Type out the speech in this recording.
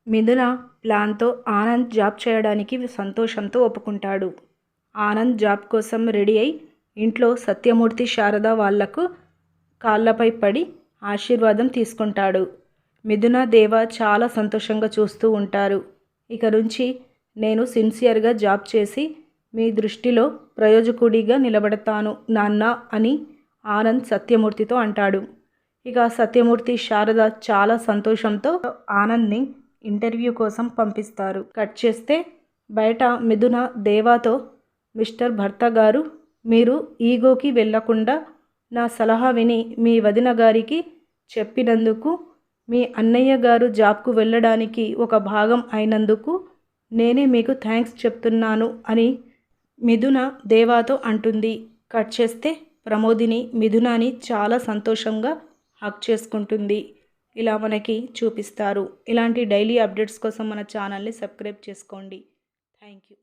మిథున ప్లాన్తో ఆనంద్ జాబ్ చేయడానికి సంతోషంతో ఒప్పుకుంటాడు. ఆనంద్ జాబ్ కోసం రెడీ అయి ఇంట్లో సత్యమూర్తి శారద వాళ్లకు కాళ్ళపై పడి ఆశీర్వాదం తీసుకుంటాడు. మిథున దేవ చాలా సంతోషంగా చూస్తూ ఉంటారు. ఇక నుంచి నేను సిన్సియర్గా జాబ్ చేసి మీ దృష్టిలో ప్రయోజకుడిగా నిలబడతాను నాన్న అని ఆనంద్ సత్యమూర్తితో అంటాడు. ఇక సత్యమూర్తి శారద చాలా సంతోషంతో ఆనంద్ని ఇంటర్వ్యూ కోసం పంపిస్తారు. కట్ చేస్తే బయట మిథున దేవాతో, మిస్టర్ భర్త గారు, మీరు ఈగోకి వెళ్లకుండా నా సలహా విని మీ వదిన గారికి చెప్పినందుకు, మీ అన్నయ్య గారు జాబ్కు వెళ్ళడానికి ఒక భాగం అయినందుకు నేనే మీకు థ్యాంక్స్ చెప్తున్నాను అని మిథున దేవాతో అంటుంది. కట్ చేస్తే ప్రమోదిని మిథునాని చాలా సంతోషంగా హగ్ చేసుకుంటుంది. ఇలా మనకి చూపిస్తారు. ఇలాంటి డైలీ అప్డేట్స్ కోసం మన ఛానల్ని సబ్స్క్రైబ్ చేసుకోండి. Thank you.